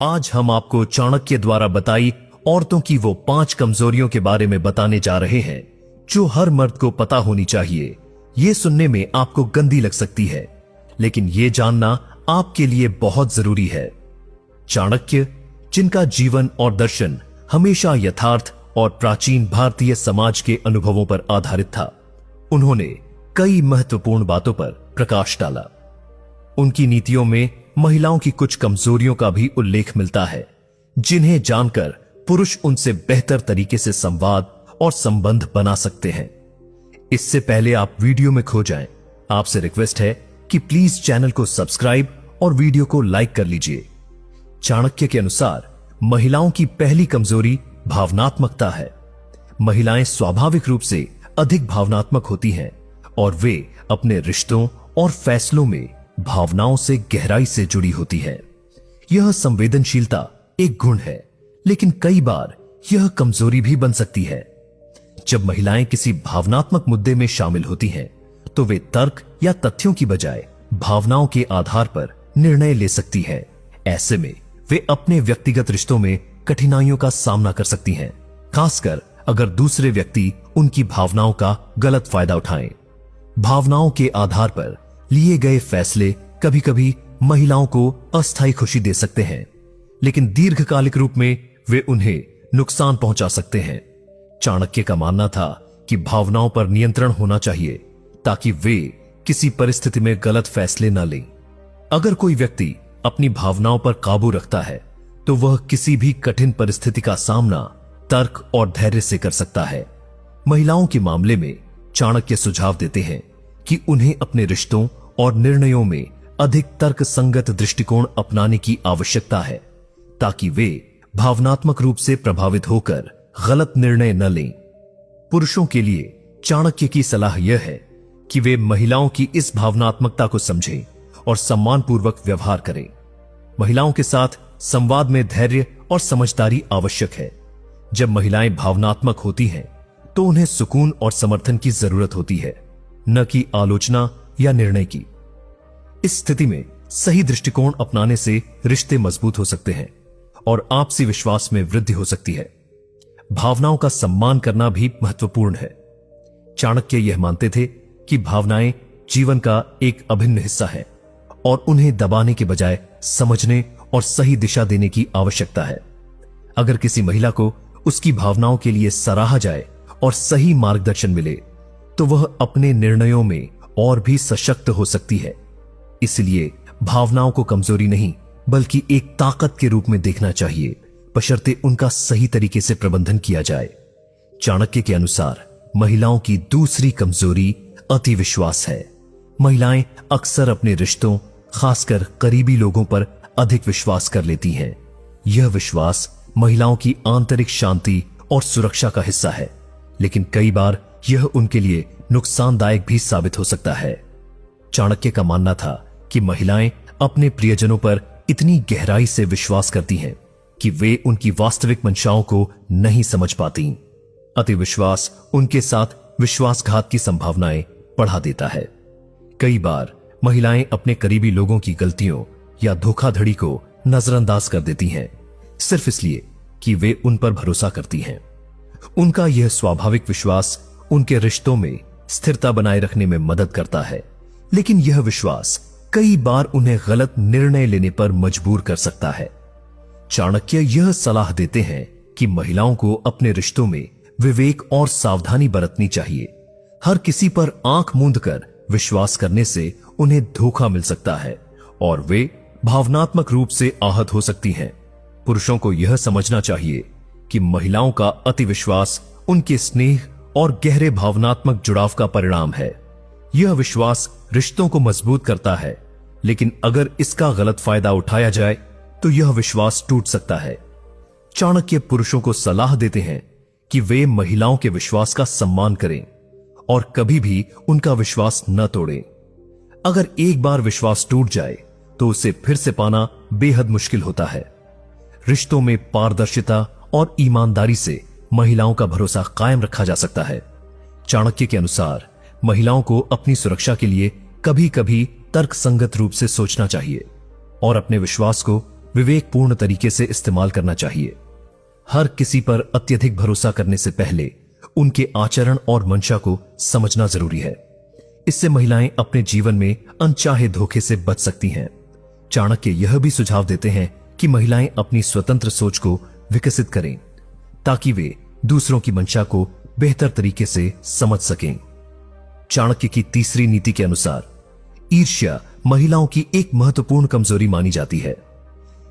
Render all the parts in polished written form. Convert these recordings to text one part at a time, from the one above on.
आज हम आपको चाणक्य द्वारा बताई औरतों की वो 5 कमजोरियों के बारे में बताने जा रहे हैं जो हर मर्द को पता होनी चाहिए। ये सुनने में आपको गंदी लग सकती है, लेकिन ये जानना आपके लिए बहुत जरूरी है। चाणक्य, जिनका जीवन और दर्शन हमेशा यथार्थ और प्राचीन भारतीय समाज के अनुभवों पर आधारित था, उन्होंने कई महत्वपूर्ण बातों पर प्रकाश डाला। उनकी नीतियों में महिलाओं की कुछ कमजोरियों का भी उल्लेख मिलता है, जिन्हें जानकर पुरुष उनसे बेहतर तरीके से संवाद और संबंध बना सकते हैं। इससे पहले आप वीडियो में खो जाएं, आपसे रिक्वेस्ट है कि प्लीज चैनल को सब्सक्राइब और वीडियो को लाइक कर लीजिए। चाणक्य के अनुसार महिलाओं की पहली कमजोरी भावनात्मकता है। महिलाएं स्वाभाविक रूप से अधिक भावनात्मक होती हैं और वे अपने रिश्तों और फैसलों में भावनाओं से गहराई से जुड़ी होती है। यह संवेदनशीलता एक गुण है, लेकिन कई बार यह कमजोरी भी बन सकती है। जब महिलाएं किसी भावनात्मक मुद्दे में शामिल होती हैं, तो वे तर्क या तथ्यों की बजाय भावनाओं के आधार पर निर्णय ले सकती हैं। ऐसे में वे अपने व्यक्तिगत रिश्तों में कठिनाइयों का सामना कर सकती हैं, खासकर अगर दूसरे व्यक्ति उनकी भावनाओं का गलत फायदा उठाएं। भावनाओं के आधार पर लिए गए फैसले कभी कभी महिलाओं को अस्थायी खुशी दे सकते हैं, लेकिन दीर्घकालिक रूप में वे उन्हें नुकसान पहुंचा सकते हैं। चाणक्य का मानना था कि भावनाओं पर नियंत्रण होना चाहिए ताकि वे किसी परिस्थिति में गलत फैसले न लें। अगर कोई व्यक्ति अपनी भावनाओं पर काबू रखता है, तो वह किसी भी कठिन परिस्थिति का सामना तर्क और धैर्य से कर सकता है। महिलाओं के मामले में चाणक्य सुझाव देते हैं कि उन्हें अपने रिश्तों और निर्णयों में अधिक तर्क संगत दृष्टिकोण अपनाने की आवश्यकता है, ताकि वे भावनात्मक रूप से प्रभावित होकर गलत निर्णय न लें। पुरुषों के लिए चाणक्य की सलाह यह है कि वे महिलाओं की इस भावनात्मकता को समझें और सम्मानपूर्वक व्यवहार करें। महिलाओं के साथ संवाद में धैर्य और समझदारी आवश्यक है। जब महिलाएं भावनात्मक होती हैं, तो उन्हें सुकून और समर्थन की जरूरत होती है, न कि आलोचना या निर्णय की। इस स्थिति में सही दृष्टिकोण अपनाने से रिश्ते मजबूत हो सकते हैं और आपसी विश्वास में वृद्धि हो सकती है। भावनाओं का सम्मान करना भी महत्वपूर्ण है। चाणक्य यह मानते थे कि भावनाएं जीवन का एक अभिन्न हिस्सा है और उन्हें दबाने के बजाय समझने और सही दिशा देने की आवश्यकता है। अगर किसी महिला को उसकी भावनाओं के लिए सराहा जाए और सही मार्गदर्शन मिले, तो वह अपने निर्णयों में और भी सशक्त हो सकती है। इसलिए भावनाओं को कमजोरी नहीं, बल्कि एक ताकत के रूप में देखना चाहिए, बशर्ते उनका सही तरीके से प्रबंधन किया जाए। चाणक्य के अनुसार महिलाओं की दूसरी कमजोरी अति विश्वास है। महिलाएं अक्सर अपने रिश्तों, खासकर करीबी लोगों पर अधिक विश्वास कर लेती हैं। यह विश्वास महिलाओं की आंतरिक शांति और सुरक्षा का हिस्सा है, लेकिन कई बार यह उनके लिए नुकसानदायक भी साबित हो सकता है। चाणक्य का मानना था कि महिलाएं अपने प्रियजनों पर इतनी गहराई से विश्वास करती हैं कि वे उनकी वास्तविक मंशाओं को नहीं समझ पाती। अति विश्वास उनके साथ विश्वासघात की संभावनाएं बढ़ा देता है। कई बार महिलाएं अपने करीबी लोगों की गलतियों या धोखाधड़ी को नजरअंदाज कर देती हैं, सिर्फ इसलिए कि वे उन पर भरोसा करती हैं। उनका यह स्वाभाविक विश्वास उनके रिश्तों में स्थिरता बनाए रखने में मदद करता है, लेकिन यह विश्वास कई बार उन्हें गलत निर्णय लेने पर मजबूर कर सकता है। चाणक्य यह सलाह देते हैं कि महिलाओं को अपने रिश्तों में विवेक और सावधानी बरतनी चाहिए। हर किसी पर आंख मूंद कर विश्वास करने से उन्हें धोखा मिल सकता है और वे भावनात्मक रूप से आहत हो सकती हैं। पुरुषों को यह समझना चाहिए कि महिलाओं का अति विश्वास उनके स्नेह और गहरे भावनात्मक जुड़ाव का परिणाम है। यह विश्वास रिश्तों को मजबूत करता है, लेकिन अगर इसका गलत फायदा उठाया जाए तो यह विश्वास टूट सकता है। चाणक्य पुरुषों को सलाह देते हैं कि वे महिलाओं के विश्वास का सम्मान करें और कभी भी उनका विश्वास न तोड़ें। अगर एक बार विश्वास टूट जाए तो उसे फिर से पाना बेहद मुश्किल होता है। रिश्तों में पारदर्शिता और ईमानदारी से महिलाओं का भरोसा कायम रखा जा सकता है। चाणक्य के अनुसार महिलाओं को अपनी सुरक्षा के लिए कभी कभी तर्कसंगत रूप से सोचना चाहिए और अपने विश्वास को विवेकपूर्ण तरीके से इस्तेमाल करना चाहिए। हर किसी पर अत्यधिक भरोसा करने से पहले उनके आचरण और मंशा को समझना जरूरी है। इससे महिलाएं अपने जीवन में अनचाहे धोखे से बच सकती हैं। चाणक्य यह भी सुझाव देते हैं कि महिलाएं अपनी स्वतंत्र सोच को विकसित करें ताकि वे दूसरों की मंशा को बेहतर तरीके से समझ सकें। चाणक्य की तीसरी नीति के अनुसार ईर्ष्या महिलाओं की एक महत्वपूर्ण कमजोरी मानी जाती है।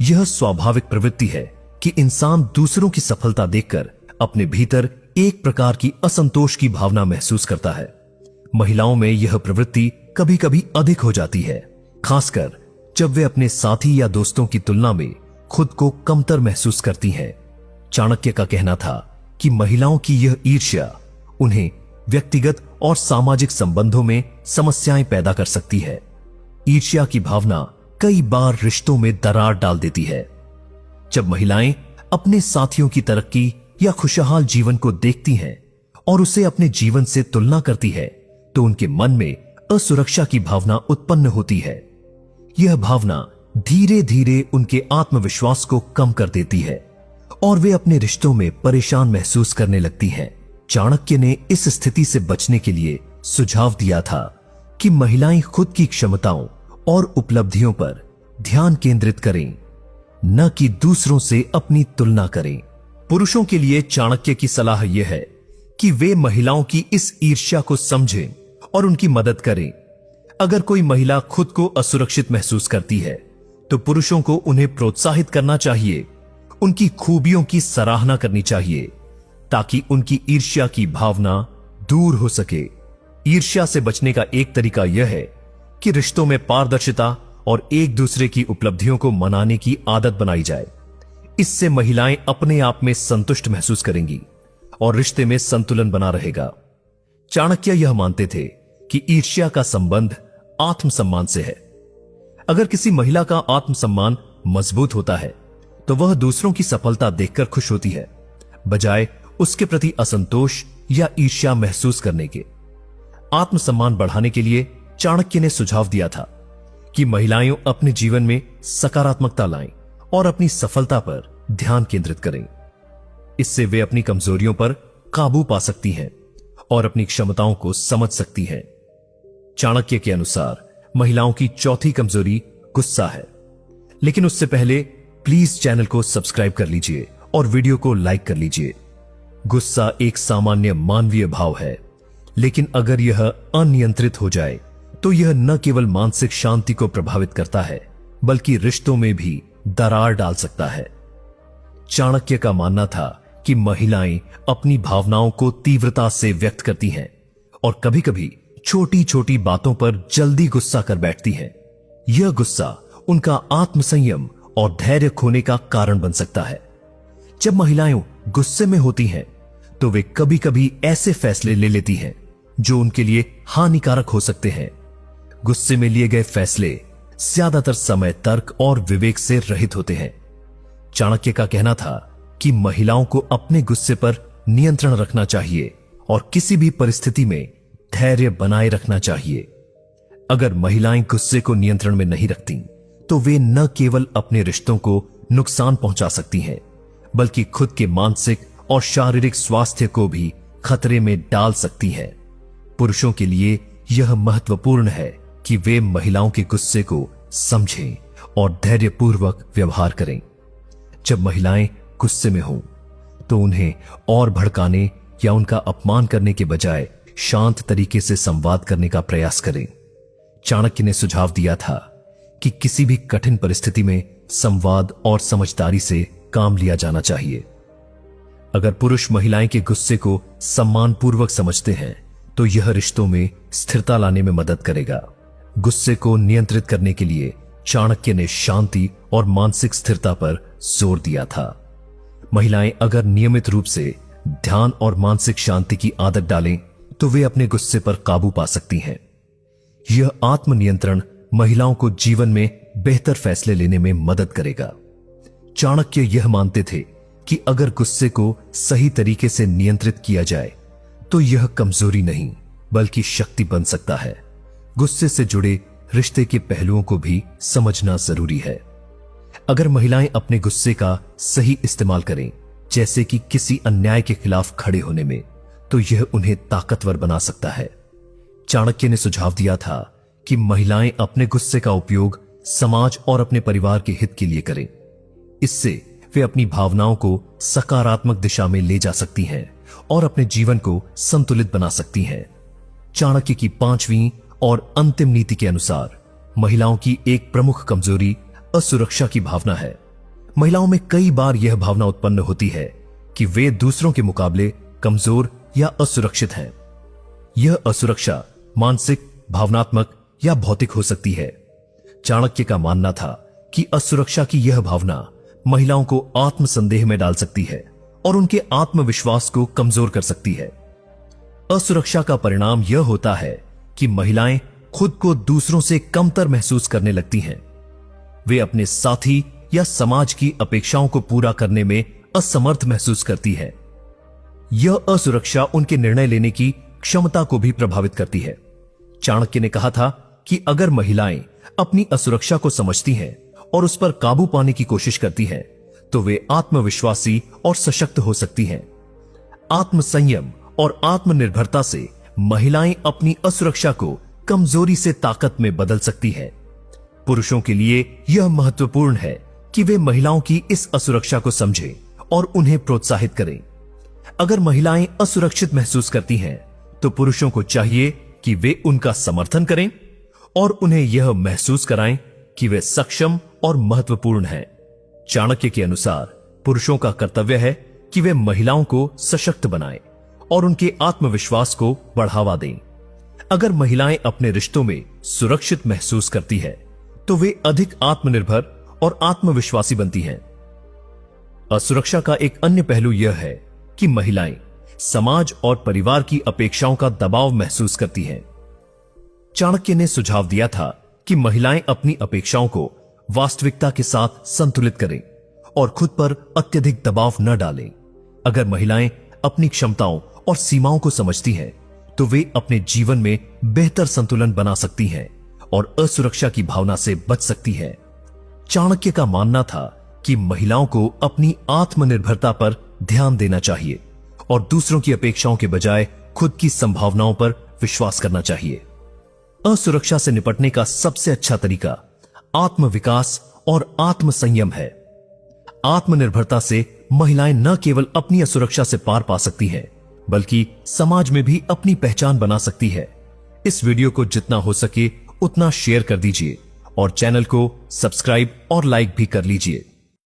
यह स्वाभाविक प्रवृत्ति है कि इंसान दूसरों की सफलता देखकर अपने भीतर एक प्रकार की असंतोष की भावना महसूस करता है। महिलाओं में यह प्रवृत्ति कभी कभी अधिक हो जाती है, खासकर जब वे अपने साथी या दोस्तों की तुलना में खुद को कमतर महसूस करती हैं। चाणक्य का कहना था कि महिलाओं की यह ईर्ष्या उन्हें व्यक्तिगत और सामाजिक संबंधों में समस्याएं पैदा कर सकती है। ईर्ष्या की भावना कई बार रिश्तों में दरार डाल देती है। जब महिलाएं अपने साथियों की तरक्की या खुशहाल जीवन को देखती हैं और उसे अपने जीवन से तुलना करती है तो उनके मन में असुरक्षा की भावना उत्पन्न होती है। यह भावना धीरे धीरे उनके आत्मविश्वास को कम कर देती है और वे अपने रिश्तों में परेशान महसूस करने लगती हैं। चाणक्य ने इस स्थिति से बचने के लिए सुझाव दिया था कि महिलाएं खुद की क्षमताओं और उपलब्धियों पर ध्यान केंद्रित करें, न कि दूसरों से अपनी तुलना करें। पुरुषों के लिए चाणक्य की सलाह यह है कि वे महिलाओं की इस ईर्ष्या को समझें और उनकी मदद करें। अगर कोई महिला खुद को असुरक्षित महसूस करती है तो पुरुषों को उन्हें प्रोत्साहित करना चाहिए, उनकी खूबियों की सराहना करनी चाहिए ताकि उनकी ईर्ष्या की भावना दूर हो सके। ईर्ष्या से बचने का एक तरीका यह है कि रिश्तों में पारदर्शिता और एक दूसरे की उपलब्धियों को मनाने की आदत बनाई जाए। इससे महिलाएं अपने आप में संतुष्ट महसूस करेंगी और रिश्ते में संतुलन बना रहेगा। चाणक्य यह मानते थे कि ईर्ष्या का संबंध आत्मसम्मान से है। अगर किसी महिला का आत्मसम्मान मजबूत होता है तो वह दूसरों की सफलता देखकर खुश होती है, बजाय उसके प्रति असंतोष या ईर्ष्या महसूस करने के। आत्मसम्मान बढ़ाने के लिए चाणक्य ने सुझाव दिया था कि महिलाएं अपने जीवन में सकारात्मकता लाएं और अपनी सफलता पर ध्यान केंद्रित करें। इससे वे अपनी कमजोरियों पर काबू पा सकती हैं और अपनी क्षमताओं को समझ सकती हैं। चाणक्य के अनुसार महिलाओं की चौथी कमजोरी गुस्सा है। लेकिन उससे पहले प्लीज चैनल को सब्सक्राइब कर लीजिए और वीडियो को लाइक कर लीजिए। गुस्सा एक सामान्य मानवीय भाव है, लेकिन अगर यह अनियंत्रित हो जाए तो यह न केवल मानसिक शांति को प्रभावित करता है बल्कि रिश्तों में भी दरार डाल सकता है। चाणक्य का मानना था कि महिलाएं अपनी भावनाओं को तीव्रता से व्यक्त करती हैं और कभी-कभी छोटी छोटी बातों पर जल्दी गुस्सा कर बैठती हैं। यह गुस्सा उनका आत्मसंयम और धैर्य खोने का कारण बन सकता है। जब महिलाएं गुस्से में होती हैं तो वे कभी-कभी ऐसे फैसले ले लेती हैं जो उनके लिए हानिकारक हो सकते हैं। गुस्से में लिए गए फैसले ज्यादातर समय तर्क और विवेक से रहित होते हैं। चाणक्य का कहना था कि महिलाओं को अपने गुस्से पर नियंत्रण रखना चाहिए और किसी भी परिस्थिति में धैर्य बनाए रखना चाहिए। अगर महिलाएं गुस्से को नियंत्रण में नहीं रखती तो वे न केवल अपने रिश्तों को नुकसान पहुंचा सकती हैं बल्कि खुद के मानसिक और शारीरिक स्वास्थ्य को भी खतरे में डाल सकती हैं। पुरुषों के लिए यह महत्वपूर्ण है कि वे महिलाओं के गुस्से को समझें और धैर्यपूर्वक व्यवहार करें। जब महिलाएं गुस्से में हों तो उन्हें और भड़काने या उनका अपमान करने के बजाय शांत तरीके से संवाद करने का प्रयास करें। चाणक्य ने सुझाव दिया था कि किसी भी कठिन परिस्थिति में संवाद और समझदारी से काम लिया जाना चाहिए। अगर पुरुष महिलाएं के गुस्से को सम्मानपूर्वक समझते हैं तो यह रिश्तों में स्थिरता लाने में मदद करेगा। गुस्से को नियंत्रित करने के लिए चाणक्य ने शांति और मानसिक स्थिरता पर जोर दिया था। महिलाएं अगर नियमित रूप से ध्यान और मानसिक शांति की आदत डालें तो वे अपने गुस्से पर काबू पा सकती हैं। यह आत्मनियंत्रण महिलाओं को जीवन में बेहतर फैसले लेने में मदद करेगा। चाणक्य यह मानते थे कि अगर गुस्से को सही तरीके से नियंत्रित किया जाए तो यह कमजोरी नहीं बल्कि शक्ति बन सकता है। गुस्से से जुड़े रिश्ते के पहलुओं को भी समझना जरूरी है। अगर महिलाएं अपने गुस्से का सही इस्तेमाल करें, जैसे कि किसी अन्याय के खिलाफ खड़े होने में, तो यह उन्हें ताकतवर बना सकता है। चाणक्य ने सुझाव दिया था कि महिलाएं अपने गुस्से का उपयोग समाज और अपने परिवार के हित के लिए करें। इससे वे अपनी भावनाओं को सकारात्मक दिशा में ले जा सकती हैं और अपने जीवन को संतुलित बना सकती हैं। चाणक्य की 5वीं और अंतिम नीति के अनुसार महिलाओं की एक प्रमुख कमजोरी असुरक्षा की भावना है। महिलाओं में कई बार यह भावना उत्पन्न होती है कि वे दूसरों के मुकाबले कमजोर या असुरक्षित हैं। यह असुरक्षा मानसिक, भावनात्मक या भौतिक हो सकती है। चाणक्य का मानना था कि असुरक्षा की यह भावना महिलाओं को आत्मसंदेह में डाल सकती है और उनके आत्मविश्वास को कमजोर कर सकती है। असुरक्षा का परिणाम यह होता है कि महिलाएं खुद को दूसरों से कमतर महसूस करने लगती हैं। वे अपने साथी या समाज की अपेक्षाओं को पूरा करने में असमर्थ महसूस करती है। यह असुरक्षा उनके निर्णय लेने की क्षमता को भी प्रभावित करती है। चाणक्य ने कहा था कि अगर महिलाएं अपनी असुरक्षा को समझती हैं और उस पर काबू पाने की कोशिश करती हैं, तो वे आत्मविश्वासी और सशक्त हो सकती हैं। आत्मसंयम और आत्मनिर्भरता से महिलाएं अपनी असुरक्षा को कमजोरी से ताकत में बदल सकती है। पुरुषों के लिए यह महत्वपूर्ण है कि वे महिलाओं की इस असुरक्षा को समझें और उन्हें प्रोत्साहित करें। अगर महिलाएं असुरक्षित महसूस करती हैं, तो पुरुषों को चाहिए कि वे उनका समर्थन करें और उन्हें यह महसूस कराएं कि वे सक्षम और महत्वपूर्ण हैं। चाणक्य के अनुसार पुरुषों का कर्तव्य है कि वे महिलाओं को सशक्त बनाएं और उनके आत्मविश्वास को बढ़ावा दें। अगर महिलाएं अपने रिश्तों में सुरक्षित महसूस करती है, तो वे अधिक आत्मनिर्भर और आत्मविश्वासी बनती हैं। असुरक्षा का एक अन्य पहलू यह है कि महिलाएं समाज और परिवार की अपेक्षाओं का दबाव महसूस करती हैं। चाणक्य ने सुझाव दिया था कि महिलाएं अपनी अपेक्षाओं को वास्तविकता के साथ संतुलित करें और खुद पर अत्यधिक दबाव न डालें। अगर महिलाएं अपनी क्षमताओं और सीमाओं को समझती हैं, तो वे अपने जीवन में बेहतर संतुलन बना सकती हैं और असुरक्षा की भावना से बच सकती हैं। चाणक्य का मानना था कि महिलाओं को अपनी आत्मनिर्भरता पर ध्यान देना चाहिए और दूसरों की अपेक्षाओं के बजाय खुद की संभावनाओं पर विश्वास करना चाहिए। असुरक्षा से निपटने का सबसे अच्छा तरीका आत्मविकास और आत्मसंयम है। आत्मनिर्भरता से महिलाएं न केवल अपनी असुरक्षा से पार पा सकती हैं, बल्कि समाज में भी अपनी पहचान बना सकती है। इस वीडियो को जितना हो सके उतना शेयर कर दीजिए और चैनल को सब्सक्राइब और लाइक भी कर लीजिए।